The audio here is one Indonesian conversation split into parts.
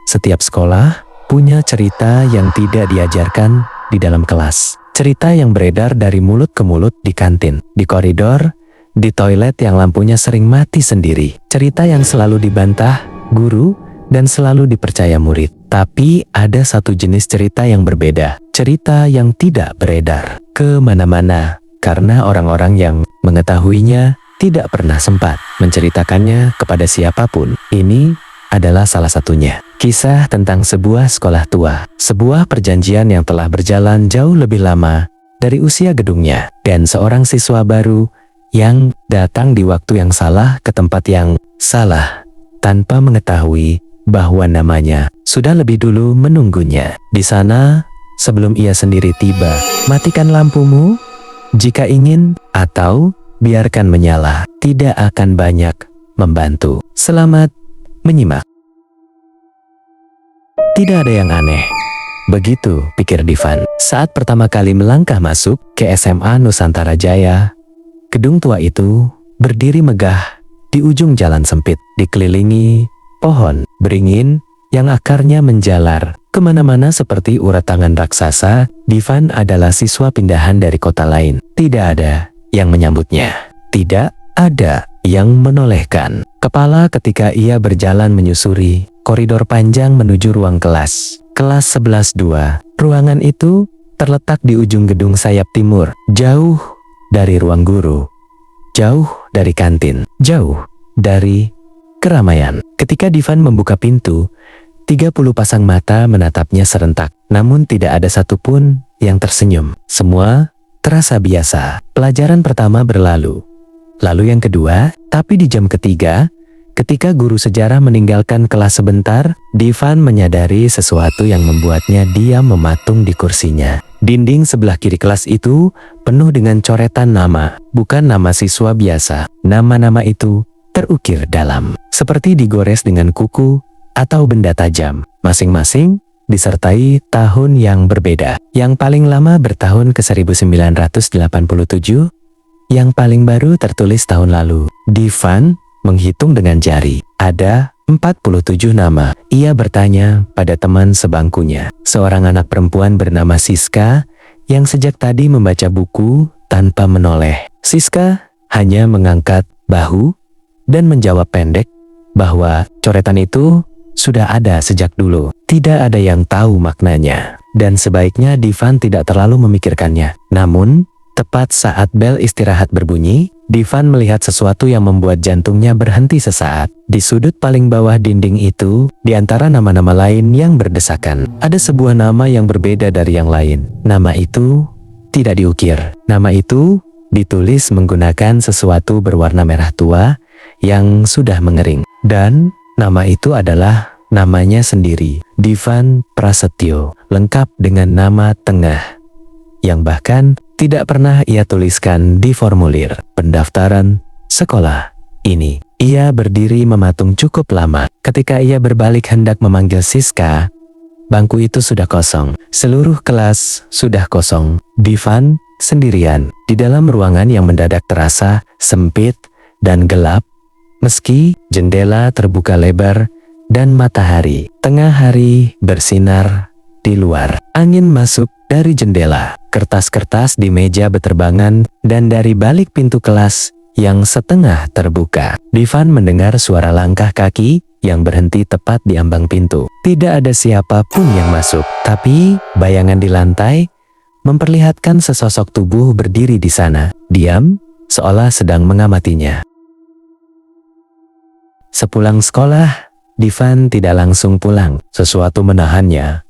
Setiap sekolah punya cerita yang tidak diajarkan di dalam kelas. Cerita yang beredar dari mulut ke mulut di kantin, di koridor, di toilet yang lampunya sering mati sendiri. Cerita yang selalu dibantah guru dan selalu dipercaya murid. Tapi ada satu jenis cerita yang berbeda. Cerita yang tidak beredar kemana-mana karena orang-orang yang mengetahuinya tidak pernah sempat menceritakannya kepada siapapun. Ini adalah salah satunya. Kisah tentang sebuah sekolah tua. Sebuah perjanjian yang telah berjalan jauh lebih lama dari usia gedungnya. Dan seorang siswa baru yang datang di waktu yang salah ke tempat yang salah tanpa mengetahui bahwa namanya sudah lebih dulu menunggunya di sana sebelum ia sendiri tiba. Matikan lampumu jika ingin atau biarkan menyala, tidak akan banyak membantu. Selamat menyimak. Tidak ada yang aneh. Begitu pikir Divan saat pertama kali melangkah masuk ke SMA Nusantara Jaya. Gedung tua itu berdiri megah di ujung jalan sempit, dikelilingi pohon beringin yang akarnya menjalar kemana-mana seperti urat tangan raksasa. Divan adalah siswa pindahan dari kota lain. Tidak ada yang menyambutnya. Tidak ada yang menolehkan kepala ketika ia berjalan menyusuri koridor panjang menuju ruang kelas. Kelas 11-2. Ruangan itu terletak di ujung gedung sayap timur, jauh dari ruang guru, jauh dari kantin, jauh dari keramaian. Ketika Divan membuka pintu, 30 pasang mata menatapnya serentak. Namun tidak ada satupun yang tersenyum. Semua terasa biasa. Pelajaran pertama berlalu. Lalu yang kedua, tapi di jam ketiga, ketika guru sejarah meninggalkan kelas sebentar, Divan menyadari sesuatu yang membuatnya diam mematung di kursinya. Dinding sebelah kiri kelas itu penuh dengan coretan nama, bukan nama siswa biasa. Nama-nama itu terukir dalam, seperti digores dengan kuku atau benda tajam. Masing-masing disertai tahun yang berbeda. Yang paling lama bertahun ke 1987, yang paling baru tertulis tahun lalu. Divan menghitung dengan jari. Ada 47 nama. Ia bertanya pada teman sebangkunya, seorang anak perempuan bernama Siska yang sejak tadi membaca buku tanpa menoleh. Siska hanya mengangkat bahu dan menjawab pendek bahwa coretan itu sudah ada sejak dulu. Tidak ada yang tahu maknanya, dan sebaiknya Divan tidak terlalu memikirkannya. Namun, tepat saat bel istirahat berbunyi, Divan melihat sesuatu yang membuat jantungnya berhenti sesaat. Di sudut paling bawah dinding itu, di antara nama-nama lain yang berdesakan, ada sebuah nama yang berbeda dari yang lain. Nama itu tidak diukir. Nama itu ditulis menggunakan sesuatu berwarna merah tua yang sudah mengering. Dan nama itu adalah namanya sendiri, Divan Prasetyo, lengkap dengan nama tengah, yang bahkan tidak pernah ia tuliskan di formulir pendaftaran sekolah ini. Ia berdiri mematung cukup lama. Ketika ia berbalik hendak memanggil Siska, bangku itu sudah kosong. Seluruh kelas sudah kosong. Divan sendirian di dalam ruangan yang mendadak terasa sempit dan gelap, meski jendela terbuka lebar dan matahari tengah hari bersinar di luar. Angin masuk dari jendela, kertas-kertas di meja beterbangan, dan dari balik pintu kelas yang setengah terbuka, Divan mendengar suara langkah kaki yang berhenti tepat di ambang pintu. Tidak ada siapapun yang masuk, tapi bayangan di lantai memperlihatkan sesosok tubuh berdiri di sana, diam, seolah sedang mengamatinya. Sepulang sekolah, Divan tidak langsung pulang. Sesuatu menahannya,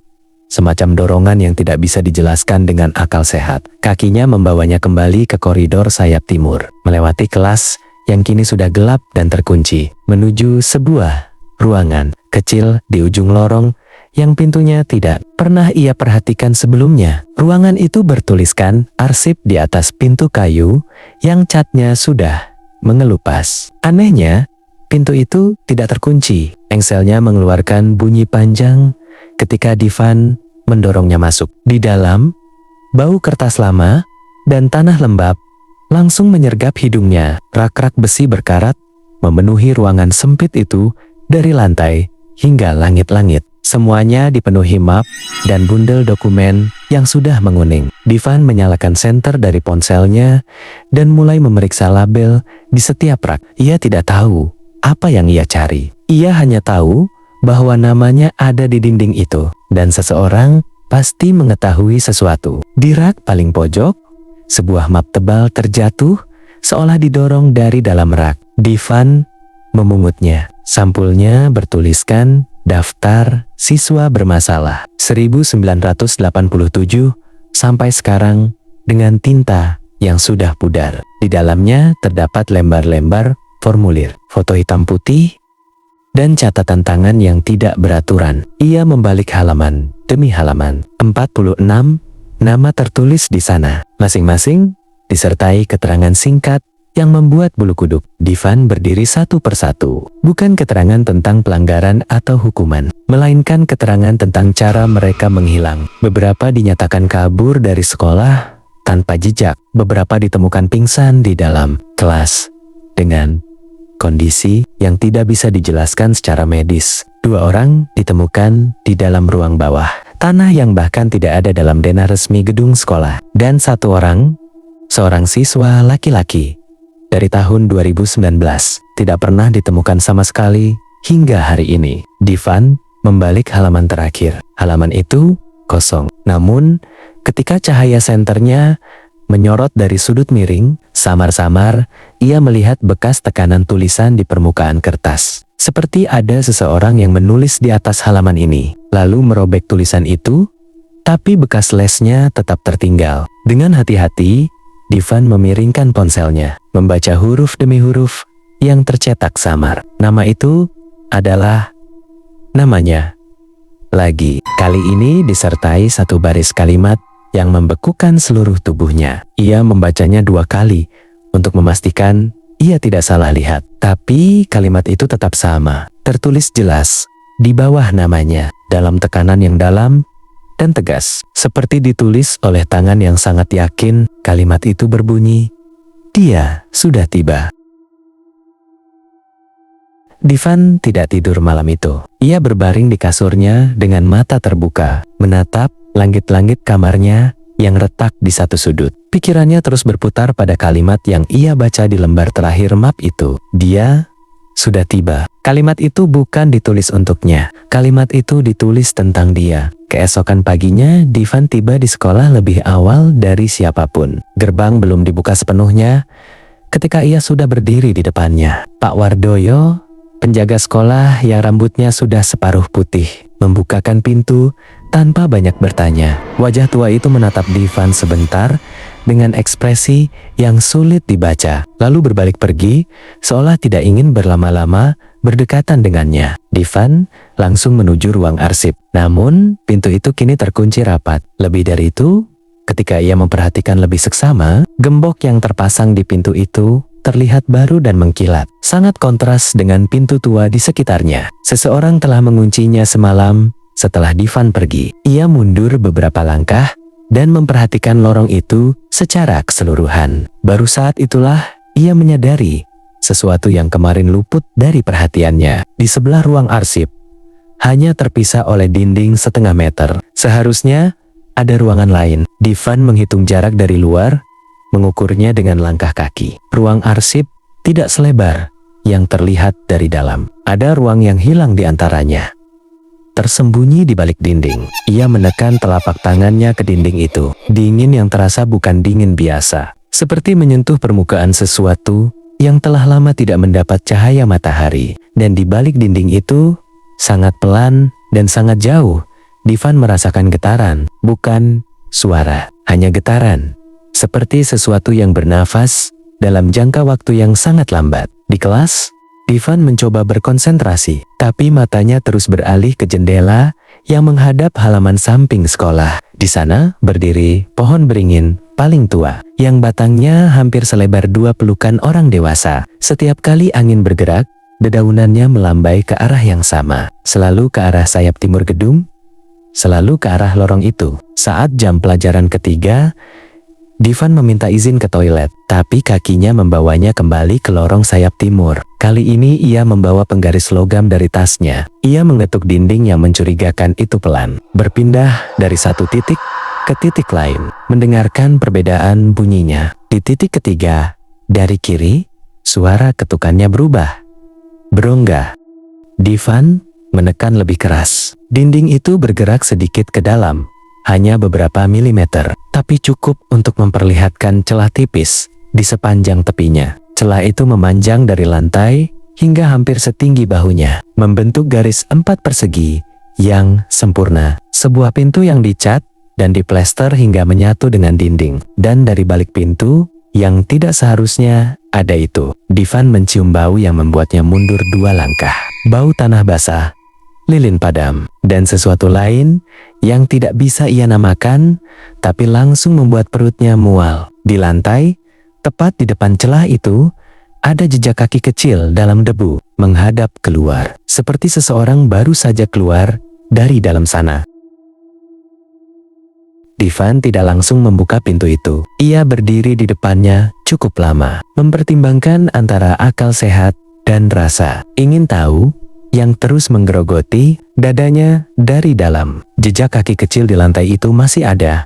semacam dorongan yang tidak bisa dijelaskan dengan akal sehat. Kakinya membawanya kembali ke koridor sayap timur, melewati kelas yang kini sudah gelap dan terkunci, menuju sebuah ruangan kecil di ujung lorong yang pintunya tidak pernah ia perhatikan sebelumnya. Ruangan itu bertuliskan arsip di atas pintu kayu yang catnya sudah mengelupas. Anehnya, pintu itu tidak terkunci. Engselnya mengeluarkan bunyi panjang ketika Divan mendorongnya masuk. Di dalam, bau kertas lama dan tanah lembab langsung menyergap hidungnya. Rak-rak besi berkarat memenuhi ruangan sempit itu dari lantai hingga langit-langit. Semuanya dipenuhi map dan bundel dokumen yang sudah menguning. Divan menyalakan senter dari ponselnya dan mulai memeriksa label di setiap rak. Ia tidak tahu apa yang ia cari. Ia hanya tahu bahwa namanya ada di dinding itu dan seseorang pasti mengetahui sesuatu. Di rak paling pojok, sebuah map tebal terjatuh seolah didorong dari dalam rak. Divan memungutnya. Sampulnya bertuliskan Daftar Siswa Bermasalah 1987 sampai sekarang dengan tinta yang sudah pudar. Di dalamnya terdapat lembar-lembar formulir, foto hitam putih, dan catatan tangan yang tidak beraturan. Ia membalik halaman demi halaman. 46 nama tertulis di sana, masing-masing disertai keterangan singkat yang membuat bulu kuduk Divan berdiri satu persatu. Bukan keterangan tentang pelanggaran atau hukuman, melainkan keterangan tentang cara mereka menghilang. Beberapa dinyatakan kabur dari sekolah tanpa jejak. Beberapa ditemukan pingsan di dalam kelas dengan kondisi yang tidak bisa dijelaskan secara medis. 2 orang ditemukan di dalam ruang bawah tanah yang bahkan tidak ada dalam denah resmi gedung sekolah. Dan 1 orang, seorang siswa laki-laki dari tahun 2019, tidak pernah ditemukan sama sekali hingga hari ini. Divan membalik halaman terakhir. Halaman itu kosong. Namun, ketika cahaya senternya menyorot dari sudut miring, samar-samar ia melihat bekas tekanan tulisan di permukaan kertas. Seperti ada seseorang yang menulis di atas halaman ini, lalu merobek tulisan itu, tapi bekas lesnya tetap tertinggal. Dengan hati-hati, Divan memiringkan ponselnya, membaca huruf demi huruf yang tercetak samar. Nama itu adalah namanya lagi. Kali ini disertai 1 baris kalimat yang membekukan seluruh tubuhnya. Ia membacanya 2 kali untuk memastikan ia tidak salah lihat. Tapi kalimat itu tetap sama, tertulis jelas di bawah namanya dalam tekanan yang dalam dan tegas, seperti ditulis oleh tangan yang sangat yakin. Kalimat itu berbunyi, "Dia sudah tiba." Divan tidak tidur malam itu. Ia berbaring di kasurnya dengan mata terbuka, menatap langit-langit kamarnya yang retak di satu sudut. Pikirannya terus berputar pada kalimat yang ia baca di lembar terakhir map itu. Dia sudah tiba. Kalimat itu bukan ditulis untuknya. Kalimat itu ditulis tentang dia. Keesokan paginya, Divan tiba di sekolah lebih awal dari siapapun. Gerbang belum dibuka sepenuhnya ketika ia sudah berdiri di depannya. Pak Wardoyo, penjaga sekolah yang rambutnya sudah separuh putih, membukakan pintu tanpa banyak bertanya. Wajah tua itu menatap Divan sebentar dengan ekspresi yang sulit dibaca, lalu berbalik pergi seolah tidak ingin berlama-lama berdekatan dengannya. Divan langsung menuju ruang arsip. Namun, pintu itu kini terkunci rapat. Lebih dari itu, ketika ia memperhatikan lebih seksama, gembok yang terpasang di pintu itu terlihat baru dan mengkilat. Sangat kontras dengan pintu tua di sekitarnya. Seseorang telah menguncinya semalam setelah Divan pergi. Ia mundur beberapa langkah dan memperhatikan lorong itu secara keseluruhan. Baru saat itulah ia menyadari sesuatu yang kemarin luput dari perhatiannya. Di sebelah ruang arsip, hanya terpisah oleh dinding setengah meter. Seharusnya ada ruangan lain. Divan menghitung jarak dari luar, mengukurnya dengan langkah kaki. Ruang arsip tidak selebar yang terlihat dari dalam. Ada ruang yang hilang di antaranya, tersembunyi di balik dinding. Ia menekan telapak tangannya ke dinding itu. Dingin yang terasa bukan dingin biasa, seperti menyentuh permukaan sesuatu yang telah lama tidak mendapat cahaya matahari. Dan di balik dinding itu, sangat pelan dan sangat jauh, Divan merasakan getaran, bukan suara, hanya getaran. Seperti sesuatu yang bernafas dalam jangka waktu yang sangat lambat. Di kelas, Divan mencoba berkonsentrasi, tapi matanya terus beralih ke jendela yang menghadap halaman samping sekolah. Di sana berdiri pohon beringin paling tua, yang batangnya hampir selebar 2 pelukan orang dewasa. Setiap kali angin bergerak, dedaunannya melambai ke arah yang sama, selalu ke arah sayap timur gedung, selalu ke arah lorong itu. Saat jam pelajaran ketiga, Divan meminta izin ke toilet, tapi kakinya membawanya kembali ke lorong sayap timur. Kali ini ia membawa penggaris logam dari tasnya. Ia mengetuk dinding yang mencurigakan itu pelan, berpindah dari satu titik ke titik lain, mendengarkan perbedaan bunyinya. Di titik ketiga, dari kiri, suara ketukannya berubah, berongga. Divan menekan lebih keras. Dinding itu bergerak sedikit ke dalam, hanya beberapa milimeter, tapi cukup untuk memperlihatkan celah tipis di sepanjang tepinya. Celah itu memanjang dari lantai hingga hampir setinggi bahunya, membentuk garis 4 persegi yang sempurna. Sebuah pintu yang dicat dan diplester hingga menyatu dengan dinding. Dan dari balik pintu yang tidak seharusnya ada itu, Divan mencium bau yang membuatnya mundur 2 langkah. Bau tanah basah, lilin padam, dan sesuatu lain yang tidak bisa ia namakan, tapi langsung membuat perutnya mual. Di lantai, tepat di depan celah itu, ada jejak kaki kecil dalam debu, menghadap keluar, seperti seseorang baru saja keluar dari dalam sana. Divan tidak langsung membuka pintu itu. Ia berdiri di depannya cukup lama, mempertimbangkan antara akal sehat dan rasa. Ingin tahu yang terus menggerogoti dadanya dari dalam. Jejak kaki kecil di lantai itu masih ada,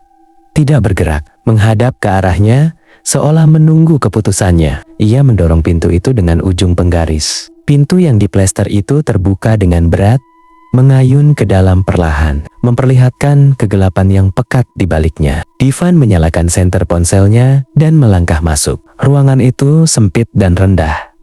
tidak bergerak, menghadap ke arahnya seolah menunggu keputusannya. Ia mendorong pintu itu dengan ujung penggaris. Pintu yang diplester itu terbuka dengan berat, mengayun ke dalam perlahan, memperlihatkan kegelapan yang pekat di baliknya. Divan menyalakan senter ponselnya dan melangkah masuk. Ruangan itu sempit dan rendah,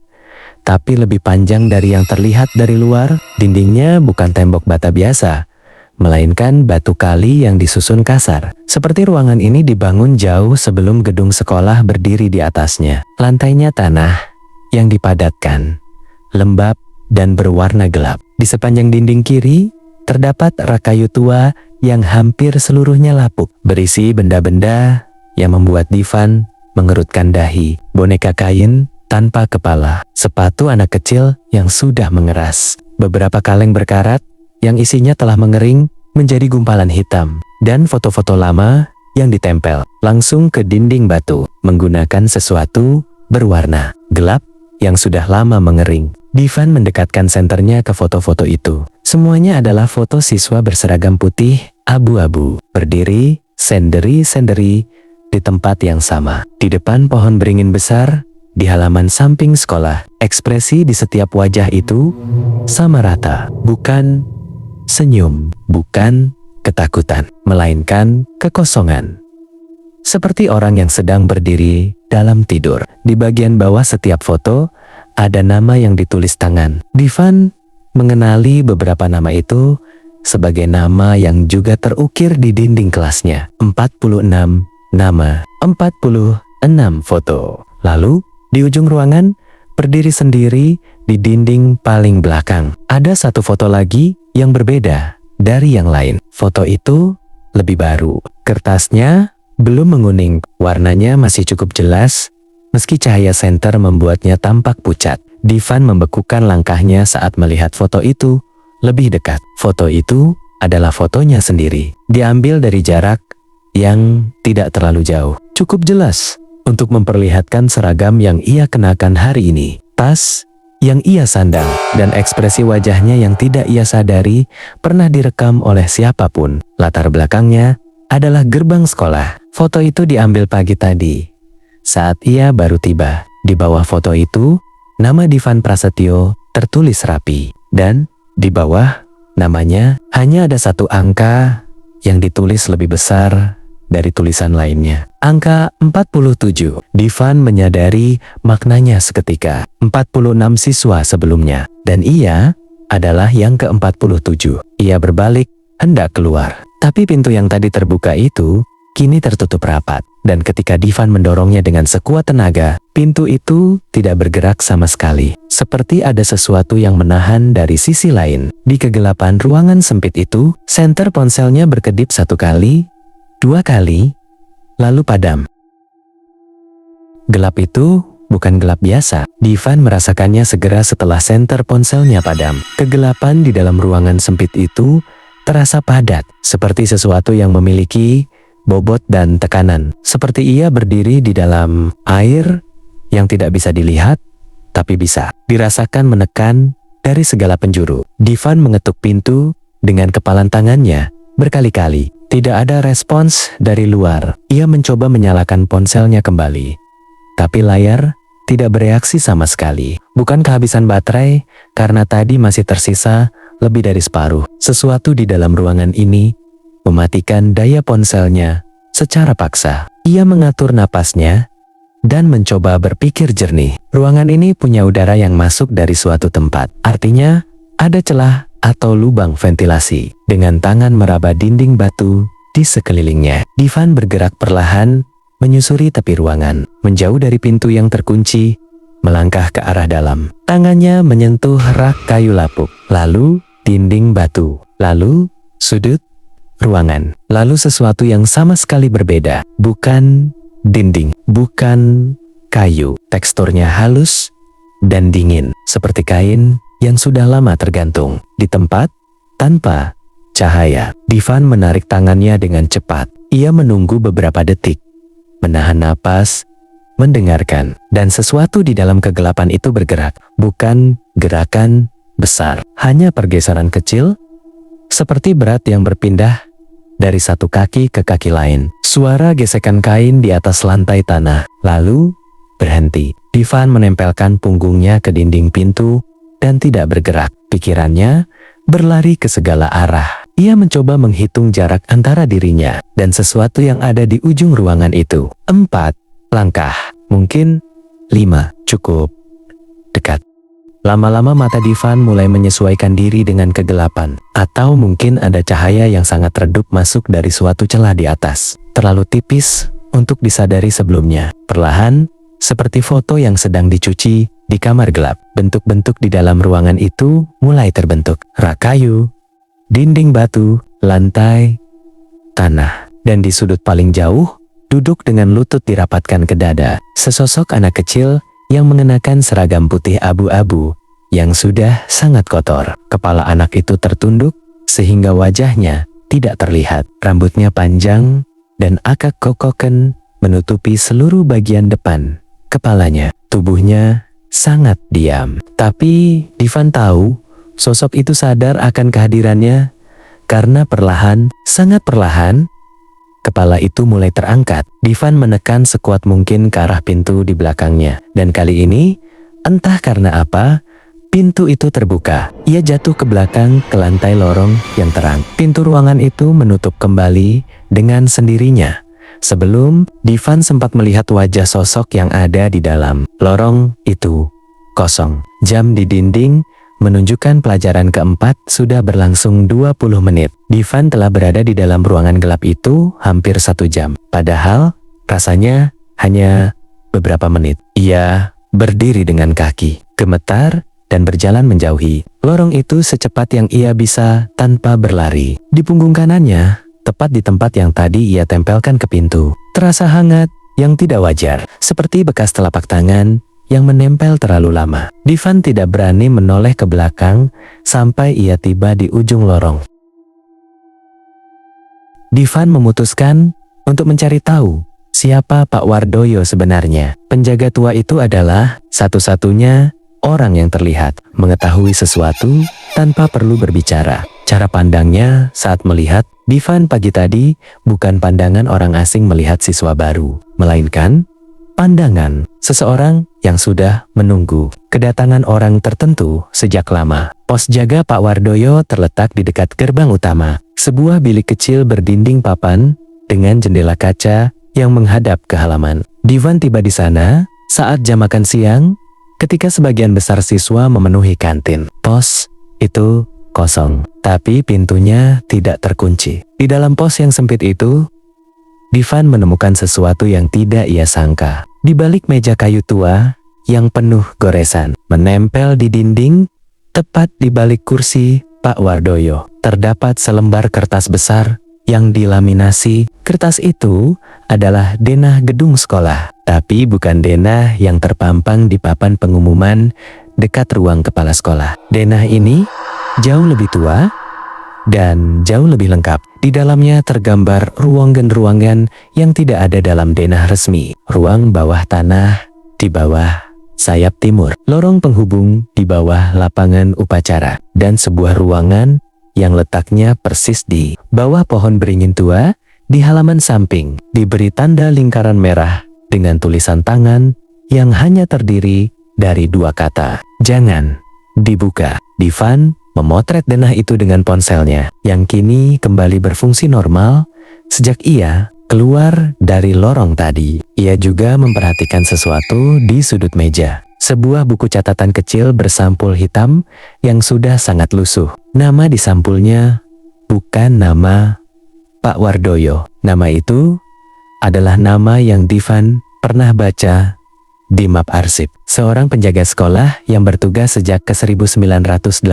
tapi lebih panjang dari yang terlihat dari luar. Dindingnya bukan tembok bata biasa, melainkan batu kali yang disusun kasar. Seperti ruangan ini dibangun jauh sebelum gedung sekolah berdiri di atasnya. Lantainya tanah yang dipadatkan, lembab dan berwarna gelap. Di sepanjang dinding kiri, terdapat rak kayu tua yang hampir seluruhnya lapuk, berisi benda-benda yang membuat Divan mengerutkan dahi. Boneka kain tanpa kepala, sepatu anak kecil yang sudah mengeras, beberapa kaleng berkarat yang isinya telah mengering menjadi gumpalan hitam, dan foto-foto lama yang ditempel langsung ke dinding batu menggunakan sesuatu berwarna gelap yang sudah lama mengering. Divan mendekatkan senternya ke foto-foto itu. Semuanya adalah foto siswa berseragam putih abu-abu, berdiri sendiri-sendiri di tempat yang sama, di depan pohon beringin besar di halaman samping sekolah. Ekspresi di setiap wajah itu sama rata, bukan senyum, bukan ketakutan, melainkan kekosongan. Seperti orang yang sedang berdiri dalam tidur. Di bagian bawah setiap foto ada nama yang ditulis tangan. Divan mengenali beberapa nama itu sebagai nama yang juga terukir di dinding kelasnya. 46 nama, 46 foto. Lalu di ujung ruangan, berdiri sendiri di dinding paling belakang, ada satu foto lagi yang berbeda dari yang lain. Foto itu lebih baru. Kertasnya belum menguning, warnanya masih cukup jelas, meski cahaya senter membuatnya tampak pucat. Divan membekukan langkahnya saat melihat foto itu lebih dekat. Foto itu adalah fotonya sendiri, diambil dari jarak yang tidak terlalu jauh. Cukup jelas untuk memperlihatkan seragam yang ia kenakan hari ini, tas yang ia sandang, dan ekspresi wajahnya yang tidak ia sadari pernah direkam oleh siapapun. Latar belakangnya adalah gerbang sekolah. Foto itu diambil pagi tadi, saat ia baru tiba. Di bawah foto itu, nama Divan Prasetyo tertulis rapi, dan di bawah namanya hanya ada satu angka yang ditulis lebih besar dari tulisan lainnya. Angka 47. Divan menyadari maknanya seketika. 46 siswa sebelumnya, dan ia adalah yang ke-47. Ia berbalik, hendak keluar. Tapi pintu yang tadi terbuka itu kini tertutup rapat, dan ketika Divan mendorongnya dengan sekuat tenaga, pintu itu tidak bergerak sama sekali. Seperti ada sesuatu yang menahan dari sisi lain. Di kegelapan ruangan sempit itu, senter ponselnya berkedip 1 kali, 2 kali, lalu padam. Gelap itu bukan gelap biasa. Divan merasakannya segera setelah senter ponselnya padam. Kegelapan di dalam ruangan sempit itu terasa padat, seperti sesuatu yang memiliki bobot dan tekanan. Seperti ia berdiri di dalam air yang tidak bisa dilihat, tapi bisa dirasakan menekan dari segala penjuru. Divan mengetuk pintu dengan kepalan tangannya berkali-kali. Tidak ada respons dari luar. Ia mencoba menyalakan ponselnya kembali, tapi layar tidak bereaksi sama sekali. Bukan kehabisan baterai, karena tadi masih tersisa lebih dari separuh. Sesuatu di dalam ruangan ini mematikan daya ponselnya secara paksa. Ia mengatur napasnya dan mencoba berpikir jernih. Ruangan ini punya udara yang masuk dari suatu tempat. Artinya, ada celah atau lubang ventilasi. Dengan tangan meraba dinding batu di sekelilingnya, Divan bergerak perlahan menyusuri tepi ruangan, menjauh dari pintu yang terkunci, melangkah ke arah dalam. Tangannya menyentuh rak kayu lapuk, lalu dinding batu, lalu sudut ruangan, lalu sesuatu yang sama sekali berbeda. Bukan dinding, bukan kayu. Teksturnya halus dan dingin, seperti kain yang sudah lama tergantung di tempat tanpa cahaya. Divan menarik tangannya dengan cepat. Ia menunggu beberapa detik, menahan napas, mendengarkan, dan sesuatu di dalam kegelapan itu bergerak. Bukan gerakan besar, hanya pergeseran kecil, seperti berat yang berpindah dari satu kaki ke kaki lain. Suara gesekan kain di atas lantai tanah, lalu berhenti. Divan menempelkan punggungnya ke dinding pintu dan tidak bergerak. Pikirannya berlari ke segala arah. Ia mencoba menghitung jarak antara dirinya dan sesuatu yang ada di ujung ruangan itu. 4 langkah, mungkin 5, cukup dekat. Lama-lama mata Divan mulai menyesuaikan diri dengan kegelapan. Atau mungkin ada cahaya yang sangat redup masuk dari suatu celah di atas. Terlalu tipis untuk disadari sebelumnya. Perlahan, seperti foto yang sedang dicuci di kamar gelap. Bentuk-bentuk di dalam ruangan itu mulai terbentuk. Rak kayu, dinding batu, lantai, tanah. Dan di sudut paling jauh, duduk dengan lutut dirapatkan ke dada, sesosok anak kecil yang mengenakan seragam putih abu-abu yang sudah sangat kotor. Kepala anak itu tertunduk sehingga wajahnya tidak terlihat. Rambutnya panjang dan agak kokoken menutupi seluruh bagian depan kepalanya. Tubuhnya sangat diam. Tapi Divan tahu sosok itu sadar akan kehadirannya karena perlahan, sangat perlahan, kepala itu mulai terangkat. Divan menekan sekuat mungkin ke arah pintu di belakangnya. Dan kali ini, entah karena apa, pintu itu terbuka. Ia jatuh ke belakang ke lantai lorong yang terang. Pintu ruangan itu menutup kembali dengan sendirinya. Sebelum, Divan sempat melihat wajah sosok yang ada di dalam. Lorong itu kosong. Jam di dinding menunjukkan pelajaran keempat sudah berlangsung 20 menit. Divan telah berada di dalam ruangan gelap itu hampir 1 jam. Padahal rasanya hanya beberapa menit. Ia berdiri dengan kaki gemetar dan berjalan menjauhi lorong itu secepat yang ia bisa tanpa berlari. Di punggung kanannya, tepat di tempat yang tadi ia tempelkan ke pintu, terasa hangat yang tidak wajar, seperti bekas telapak tangan yang menempel terlalu lama. Divan tidak berani menoleh ke belakang sampai ia tiba di ujung lorong. Divan memutuskan untuk mencari tahu siapa Pak Wardoyo sebenarnya. Penjaga tua itu adalah satu-satunya orang yang terlihat mengetahui sesuatu tanpa perlu berbicara. Cara pandangnya saat melihat Divan pagi tadi bukan pandangan orang asing melihat siswa baru, melainkan pandangan seseorang yang sudah menunggu kedatangan orang tertentu sejak lama. Pos jaga Pak Wardoyo terletak di dekat gerbang utama, sebuah bilik kecil berdinding papan dengan jendela kaca yang menghadap ke halaman. Divan tiba di sana saat jam makan siang, ketika sebagian besar siswa memenuhi kantin. Pos itu kosong, tapi pintunya tidak terkunci. Di dalam pos yang sempit itu, Divan menemukan sesuatu yang tidak ia sangka. Di balik meja kayu tua yang penuh goresan, menempel di dinding, tepat di balik kursi Pak Wardoyo, terdapat selembar kertas besar yang dilaminasi. Kertas itu adalah denah gedung sekolah, tapi bukan denah yang terpampang di papan pengumuman dekat ruang kepala sekolah. Denah ini jauh lebih tua, dan jauh lebih lengkap. Di dalamnya tergambar ruangan-ruangan yang tidak ada dalam denah resmi. Ruang bawah tanah di bawah sayap timur, lorong penghubung di bawah lapangan upacara, dan sebuah ruangan yang letaknya persis di bawah pohon beringin tua di halaman samping diberi tanda lingkaran merah dengan tulisan tangan yang hanya terdiri dari 2 kata, "Jangan dibuka." Divan memotret denah itu dengan ponselnya yang kini kembali berfungsi normal sejak ia keluar dari lorong tadi. Ia juga memperhatikan sesuatu di sudut meja. Sebuah buku catatan kecil bersampul hitam yang sudah sangat lusuh. Nama di sampulnya bukan nama Pak Wardoyo. Nama itu adalah nama yang Divan pernah baca di map arsip. Seorang penjaga sekolah yang bertugas sejak ke 1987,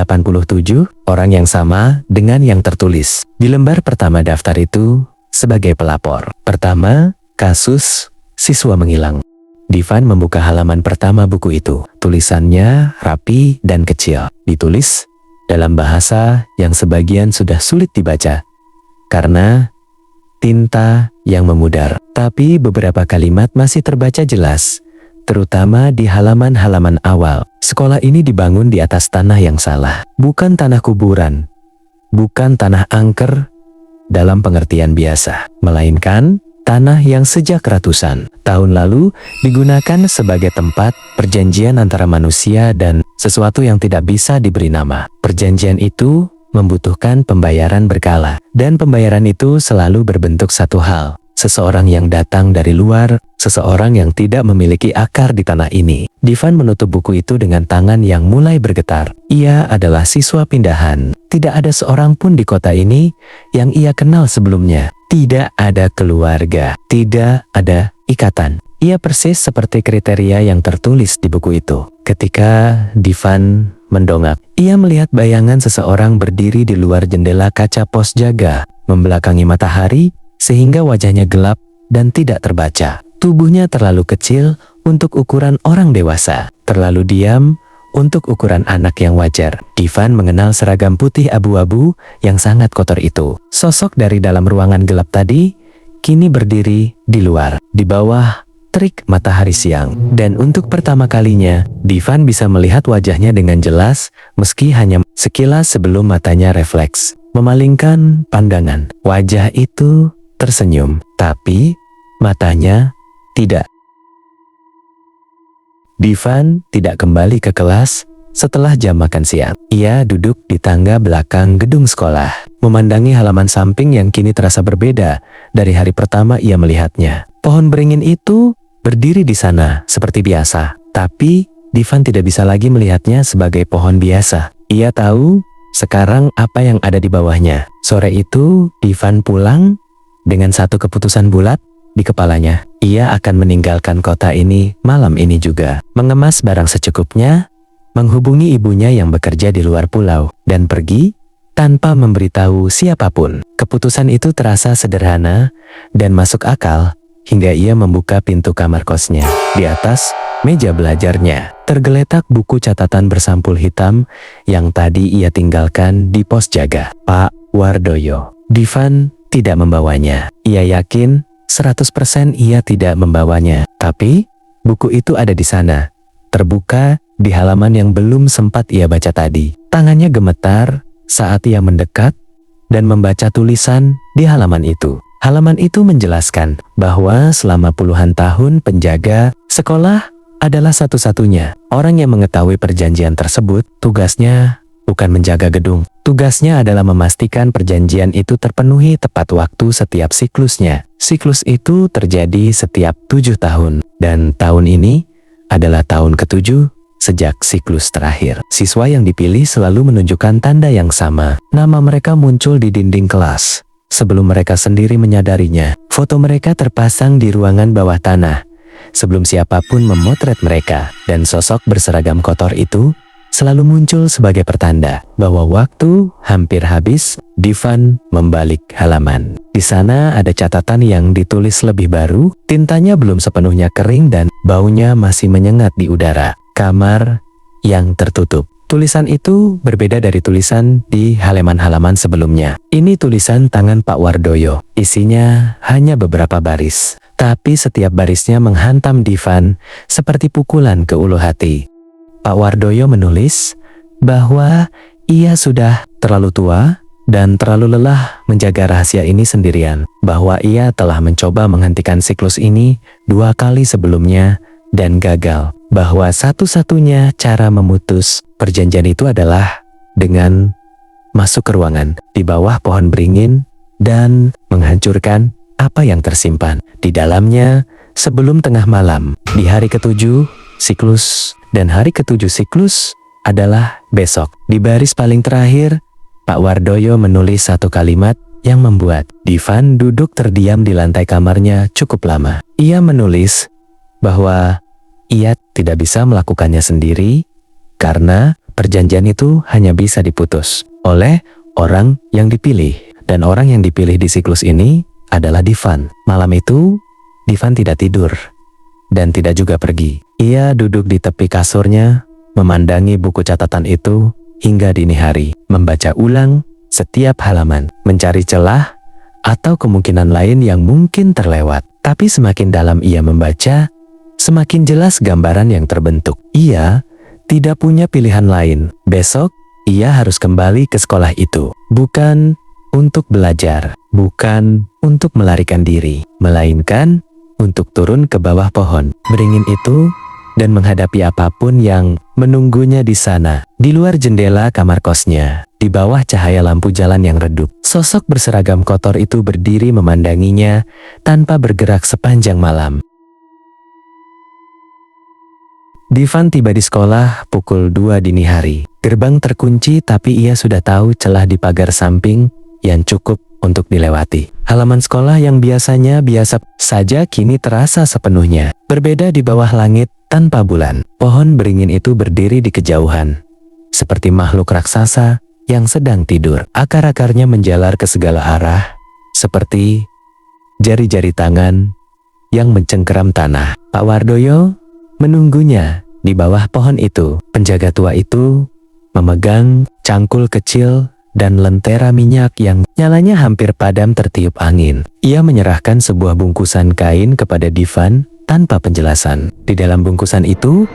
orang yang sama dengan yang tertulis di lembar pertama daftar itu sebagai pelapor. Pertama, kasus siswa menghilang. Divan membuka halaman pertama buku itu. Tulisannya rapi dan kecil. Ditulis dalam bahasa yang sebagian sudah sulit dibaca karena tinta yang memudar. Tapi beberapa kalimat masih terbaca jelas, terutama di halaman-halaman awal. Sekolah ini dibangun di atas tanah yang salah. Bukan tanah kuburan, bukan tanah angker dalam pengertian biasa, melainkan tanah yang sejak ratusan tahun lalu digunakan sebagai tempat perjanjian antara manusia dan sesuatu yang tidak bisa diberi nama. Perjanjian itu membutuhkan pembayaran berkala, dan pembayaran itu selalu berbentuk satu hal: seseorang yang datang dari luar, seseorang yang tidak memiliki akar di tanah ini. Divan menutup buku itu dengan tangan yang mulai bergetar. Ia adalah siswa pindahan. Tidak ada seorang pun di kota ini yang ia kenal sebelumnya. Tidak ada keluarga, tidak ada ikatan. Ia persis seperti kriteria yang tertulis di buku itu. Ketika Divan mendongak, ia melihat bayangan seseorang berdiri di luar jendela kaca pos jaga, membelakangi matahari sehingga wajahnya gelap dan tidak terbaca. Tubuhnya terlalu kecil untuk ukuran orang dewasa, terlalu diam untuk ukuran anak yang wajar. Divan mengenal seragam putih abu-abu yang sangat kotor itu. Sosok dari dalam ruangan gelap tadi kini berdiri di luar, di bawah terik matahari siang. Dan untuk pertama kalinya, Divan bisa melihat wajahnya dengan jelas, meski hanya sekilas sebelum matanya refleks memalingkan pandangan. Wajah itu tersenyum, tapi matanya tidak. Divan tidak kembali ke kelas setelah jam makan siang. Ia duduk di tangga belakang gedung sekolah, memandangi halaman samping yang kini terasa berbeda dari hari pertama ia melihatnya. Pohon beringin itu berdiri di sana seperti biasa, tapi Divan tidak bisa lagi melihatnya sebagai pohon biasa. Ia tahu sekarang apa yang ada di bawahnya. Sore itu, Divan pulang dengan satu keputusan bulat di kepalanya. Ia akan meninggalkan kota ini malam ini juga, mengemas barang secukupnya, menghubungi ibunya yang bekerja di luar pulau, dan pergi tanpa memberitahu siapapun. Keputusan itu terasa sederhana dan masuk akal hingga ia membuka pintu kamar kosnya. Di atas meja belajarnya tergeletak buku catatan bersampul hitam yang tadi ia tinggalkan di pos jaga. Pak Wardoyo. Divan tidak membawanya. Ia yakin 100% ia tidak membawanya. Tapi buku itu ada di sana, terbuka di halaman yang belum sempat ia baca tadi. Tangannya gemetar saat ia mendekat dan membaca tulisan di halaman itu. Halaman itu menjelaskan bahwa selama puluhan tahun penjaga sekolah adalah satu-satunya orang yang mengetahui perjanjian tersebut. Tugasnya bukan menjaga gedung. Tugasnya adalah memastikan perjanjian itu terpenuhi tepat waktu setiap siklusnya. Siklus itu terjadi setiap 7 tahun. Dan tahun ini adalah tahun ke-7 sejak siklus terakhir. Siswa yang dipilih selalu menunjukkan tanda yang sama. Nama mereka muncul di dinding kelas sebelum mereka sendiri menyadarinya. Foto mereka terpasang di ruangan bawah tanah sebelum siapapun memotret mereka. Dan sosok berseragam kotor itu selalu muncul sebagai pertanda bahwa waktu hampir habis. Divan membalik halaman. Di sana ada catatan yang ditulis lebih baru. Tintanya belum sepenuhnya kering dan baunya masih menyengat di udara. Kamar yang tertutup. Tulisan itu berbeda dari tulisan di halaman-halaman sebelumnya. Ini tulisan tangan Pak Wardoyo. Isinya hanya beberapa baris, tapi setiap barisnya menghantam Divan seperti pukulan ke ulu hati. Pak Wardoyo menulis bahwa ia sudah terlalu tua dan terlalu lelah menjaga rahasia ini sendirian, bahwa ia telah mencoba menghentikan siklus ini 2 kali sebelumnya dan gagal, bahwa satu-satunya cara memutus perjanjian itu adalah dengan masuk ke ruangan di bawah pohon beringin dan menghancurkan apa yang tersimpan di dalamnya sebelum tengah malam di hari ke-7 siklus, dan hari ke-7 siklus adalah besok. Di baris paling terakhir, Pak Wardoyo menulis satu kalimat yang membuat Divan duduk terdiam di lantai kamarnya cukup lama. Ia menulis bahwa ia tidak bisa melakukannya sendiri karena perjanjian itu hanya bisa diputus oleh orang yang dipilih, dan orang yang dipilih di siklus ini adalah Divan. Malam itu, Divan tidak tidur dan tidak juga pergi. Ia duduk di tepi kasurnya, memandangi buku catatan itu hingga dini hari, membaca ulang setiap halaman, mencari celah atau kemungkinan lain yang mungkin terlewat. Tapi semakin dalam ia membaca, semakin jelas gambaran yang terbentuk. Ia tidak punya pilihan lain. Besok, ia harus kembali ke sekolah itu. Bukan untuk belajar, bukan untuk melarikan diri, melainkan untuk turun ke bawah pohon beringin itu dan menghadapi apapun yang menunggunya di sana. Di luar jendela kamar kosnya, di bawah cahaya lampu jalan yang redup, sosok berseragam kotor itu berdiri memandanginya tanpa bergerak sepanjang malam. Divan tiba di sekolah pukul 2 dini hari. Gerbang terkunci, tapi ia sudah tahu celah di pagar samping yang cukup untuk dilewati. Halaman sekolah yang biasanya biasa saja kini terasa sepenuhnya berbeda di bawah langit tanpa bulan. Pohon beringin itu berdiri di kejauhan, seperti makhluk raksasa yang sedang tidur. Akar-akarnya menjalar ke segala arah, seperti jari-jari tangan yang mencengkeram tanah. Pak Wardoyo menunggunya di bawah pohon itu. Penjaga tua itu memegang cangkul kecil dan lentera minyak yang nyalanya hampir padam tertiup angin. Ia menyerahkan sebuah bungkusan kain kepada Divan tanpa penjelasan. Di dalam bungkusan itu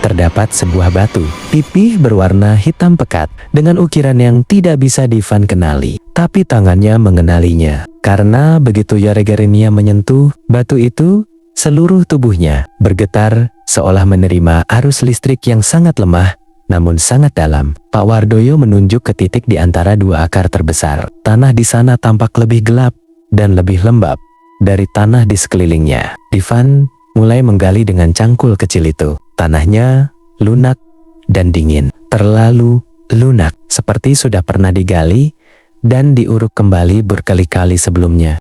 terdapat sebuah batu pipih berwarna hitam pekat dengan ukiran yang tidak bisa Divan kenali. Tapi tangannya mengenalinya, karena begitu Yaregarinia menyentuh batu itu, seluruh tubuhnya bergetar seolah menerima arus listrik yang sangat lemah namun sangat dalam. Pak Wardoyo menunjuk ke titik di antara dua akar terbesar. Tanah di sana tampak lebih gelap dan lebih lembab dari tanah di sekelilingnya. Divan mulai menggali dengan cangkul kecil itu. Tanahnya lunak dan dingin, terlalu lunak, seperti sudah pernah digali dan diuruk kembali berkali-kali sebelumnya.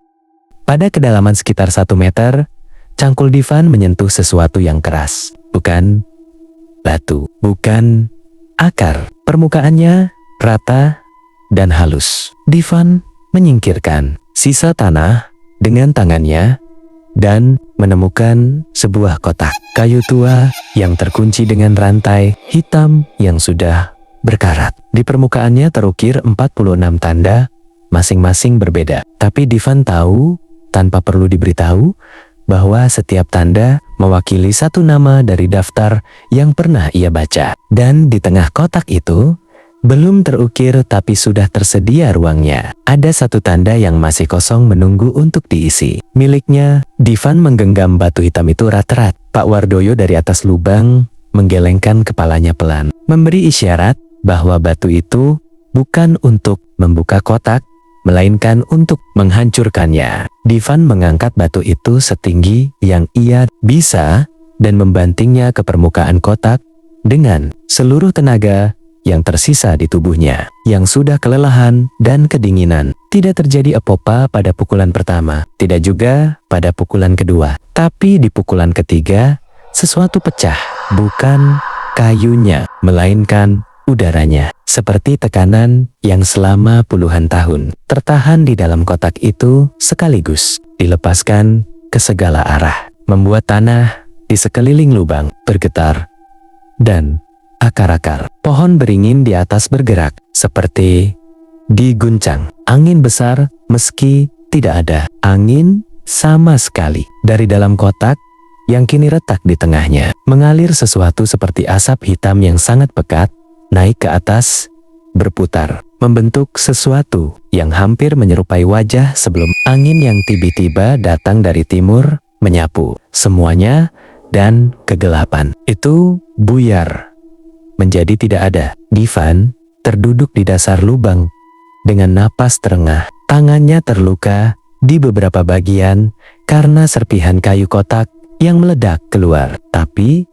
Pada kedalaman sekitar 1 meter, cangkul Divan menyentuh sesuatu yang keras. Bukan batu, bukan akar. Permukaannya rata dan halus. Divan menyingkirkan sisa tanah dengan tangannya dan menemukan sebuah kotak kayu tua yang terkunci dengan rantai hitam yang sudah berkarat. Di permukaannya terukir 46 tanda, masing-masing berbeda. Tapi Divan tahu, tanpa perlu diberitahu, bahwa setiap tanda mewakili satu nama dari daftar yang pernah ia baca. Dan di tengah kotak itu, belum terukir tapi sudah tersedia ruangnya. Ada satu tanda yang masih kosong menunggu untuk diisi. Miliknya. Divan menggenggam batu hitam itu erat-erat. Pak Wardoyo dari atas lubang menggelengkan kepalanya pelan, memberi isyarat bahwa batu itu bukan untuk membuka kotak, melainkan untuk menghancurkannya. Divan mengangkat batu itu setinggi yang ia bisa dan membantingnya ke permukaan kotak dengan seluruh tenaga yang tersisa di tubuhnya, yang sudah kelelahan dan kedinginan. Tidak terjadi apa-apa pada pukulan pertama, tidak juga pada pukulan kedua. Tapi di pukulan ketiga, sesuatu pecah. Bukan kayunya, melainkan udaranya. Seperti tekanan yang selama puluhan tahun tertahan di dalam kotak itu sekaligus dilepaskan ke segala arah, membuat tanah di sekeliling lubang bergetar dan akar-akar. Pohon beringin di atas bergerak, seperti diguncang. Angin besar, meski tidak ada angin sama sekali. Dari dalam kotak, yang kini retak di tengahnya, mengalir sesuatu seperti asap hitam yang sangat pekat, naik ke atas, berputar, membentuk sesuatu yang hampir menyerupai wajah sebelum angin yang tiba-tiba datang dari timur menyapu semuanya dan kegelapan itu buyar menjadi tidak ada. Divan terduduk di dasar lubang dengan napas terengah. Tangannya terluka di beberapa bagian karena serpihan kayu kotak yang meledak keluar. Tapi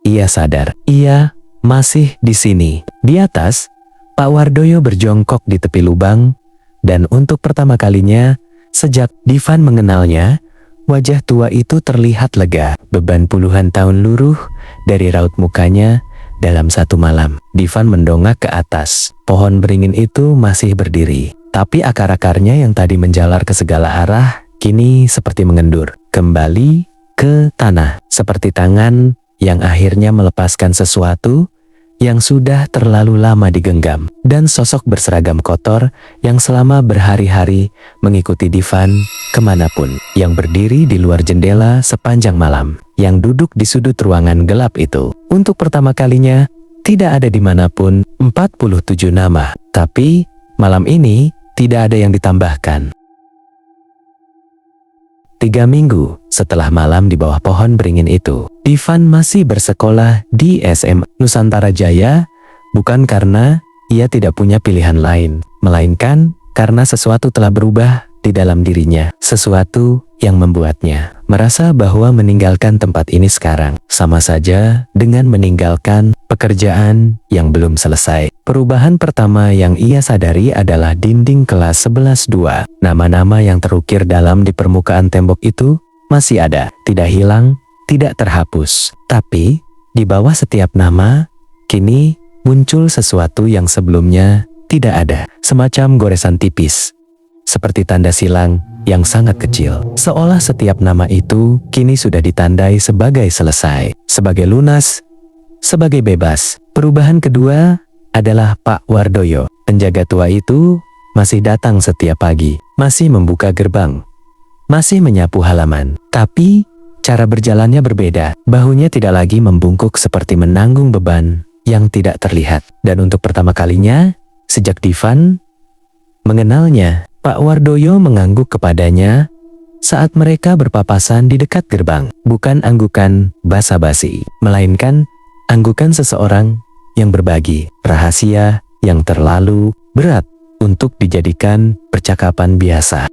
ia sadar, ia masih di sini. Di atas, Pak Wardoyo berjongkok di tepi lubang, dan untuk pertama kalinya sejak Divan mengenalnya, wajah tua itu terlihat lega. Beban puluhan tahun luruh dari raut mukanya dalam satu malam. Divan mendongak ke atas. Pohon beringin itu masih berdiri, tapi akar-akarnya yang tadi menjalar ke segala arah kini seperti mengendur kembali ke tanah, seperti tangan yang akhirnya melepaskan sesuatu yang sudah terlalu lama digenggam. Dan sosok berseragam kotor yang selama berhari-hari mengikuti Divan kemanapun, yang berdiri di luar jendela sepanjang malam, yang duduk di sudut ruangan gelap itu. Untuk pertama kalinya, tidak ada dimanapun 47 nama, tapi malam ini tidak ada yang ditambahkan. 3 minggu setelah malam di bawah pohon beringin itu, Divan masih bersekolah di SMA Nusantara Jaya, bukan karena ia tidak punya pilihan lain, melainkan karena sesuatu telah berubah di dalam dirinya, sesuatu yang membuatnya merasa bahwa meninggalkan tempat ini sekarang sama saja dengan meninggalkan pekerjaan yang belum selesai. Perubahan pertama yang ia sadari adalah dinding kelas 11-2. Nama-nama yang terukir dalam di permukaan tembok itu masih ada, tidak hilang, tidak terhapus. Tapi di bawah setiap nama, kini muncul sesuatu yang sebelumnya tidak ada, semacam goresan tipis, seperti tanda silang yang sangat kecil. Seolah setiap nama itu kini sudah ditandai sebagai selesai, sebagai lunas, sebagai bebas. Perubahan kedua adalah Pak Wardoyo. Penjaga tua itu masih datang setiap pagi, masih membuka gerbang, masih menyapu halaman. Tapi cara berjalannya berbeda. Bahunya tidak lagi membungkuk seperti menanggung beban yang tidak terlihat. Dan untuk pertama kalinya sejak Divan mengenalnya, Pak Wardoyo mengangguk kepadanya saat mereka berpapasan di dekat gerbang. Bukan anggukan basa-basi, melainkan anggukan seseorang yang berbagi rahasia yang terlalu berat untuk dijadikan percakapan biasa.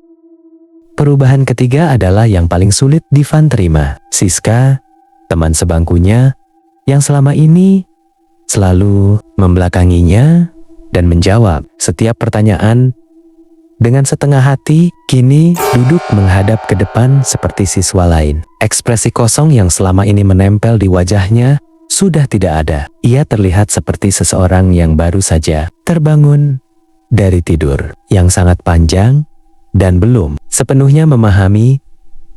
Perubahan ketiga adalah yang paling sulit Divan terima. Siska, teman sebangkunya yang selama ini selalu membelakanginya dan menjawab setiap pertanyaan dengan setengah hati, kini duduk menghadap ke depan seperti siswa lain. Ekspresi kosong yang selama ini menempel di wajahnya sudah tidak ada. Ia terlihat seperti seseorang yang baru saja terbangun dari tidur yang sangat panjang dan belum sepenuhnya memahami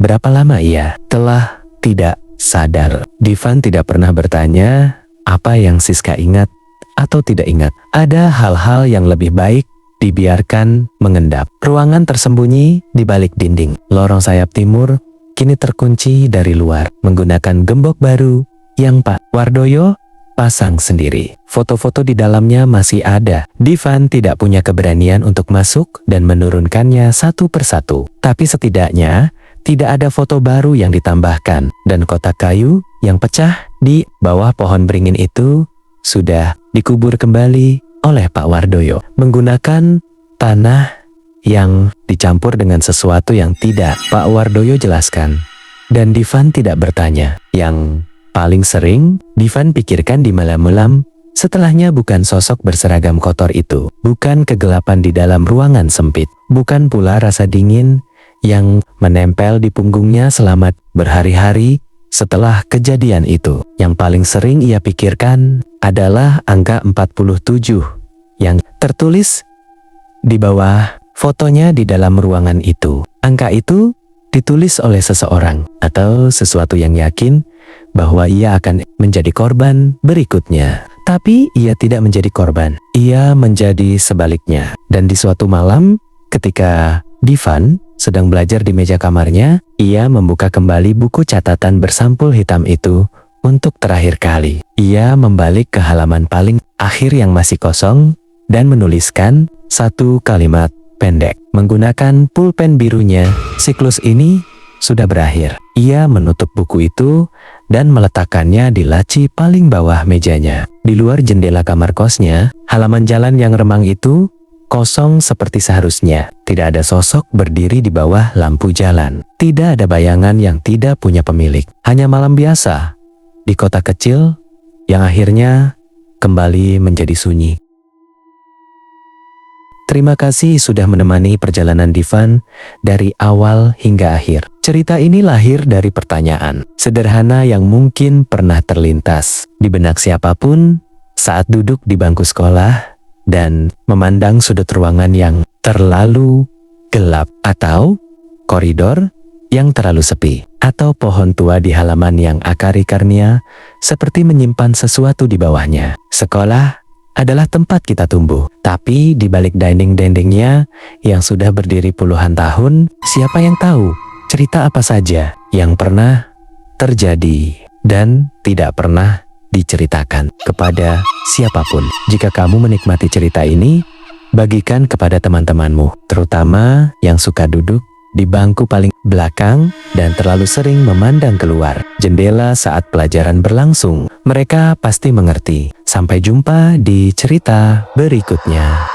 berapa lama ia telah tidak sadar. Divan tidak pernah bertanya apa yang Siska ingat atau tidak ingat. Ada hal-hal yang lebih baik dibiarkan mengendap. Ruangan tersembunyi di balik dinding. Lorong sayap timur kini terkunci dari luar menggunakan gembok baru yang Pak Wardoyo pasang sendiri. Foto-foto di dalamnya masih ada. Divan tidak punya keberanian untuk masuk dan menurunkannya satu persatu. Tapi setidaknya tidak ada foto baru yang ditambahkan. Dan kotak kayu yang pecah di bawah pohon beringin itu sudah dikubur kembali oleh Pak Wardoyo menggunakan tanah yang dicampur dengan sesuatu yang tidak Pak Wardoyo jelaskan. Dan Divan tidak bertanya. Yang paling sering Divan pikirkan di malam-malam setelahnya bukan sosok berseragam kotor itu, bukan kegelapan di dalam ruangan sempit, bukan pula rasa dingin yang menempel di punggungnya selama berhari-hari setelah kejadian itu. Yang paling sering ia pikirkan adalah angka 47 yang tertulis di bawah fotonya di dalam ruangan itu. Angka itu ditulis oleh seseorang atau sesuatu yang yakin bahwa ia akan menjadi korban berikutnya. Tapi ia tidak menjadi korban. Ia menjadi sebaliknya. Dan di suatu malam, ketika Divan sedang belajar di meja kamarnya, ia membuka kembali buku catatan bersampul hitam itu untuk terakhir kali. Ia membalik ke halaman paling akhir yang masih kosong dan menuliskan satu kalimat pendek. Menggunakan pulpen birunya, siklus ini sudah berakhir. Ia menutup buku itu dan meletakkannya di laci paling bawah mejanya. Di luar jendela kamar kosnya, halaman jalan yang remang itu kosong seperti seharusnya. Tidak ada sosok berdiri di bawah lampu jalan. Tidak ada bayangan yang tidak punya pemilik. Hanya malam biasa di kota kecil yang akhirnya kembali menjadi sunyi. Terima kasih sudah menemani perjalanan Divan dari awal hingga akhir. Cerita ini lahir dari pertanyaan sederhana yang mungkin pernah terlintas di benak siapapun saat duduk di bangku sekolah dan memandang sudut ruangan yang terlalu gelap, atau koridor yang terlalu sepi, atau pohon tua di halaman yang akar-akarnya seperti menyimpan sesuatu di bawahnya. Sekolah adalah tempat kita tumbuh, tapi di balik dinding-dindingnya yang sudah berdiri puluhan tahun, siapa yang tahu cerita apa saja yang pernah terjadi dan tidak pernah diceritakan kepada siapapun. Jika kamu menikmati cerita ini, bagikan kepada teman-temanmu, terutama yang suka duduk di bangku paling belakang dan terlalu sering memandang keluar jendela saat pelajaran berlangsung. Mereka pasti mengerti. Sampai jumpa di cerita berikutnya.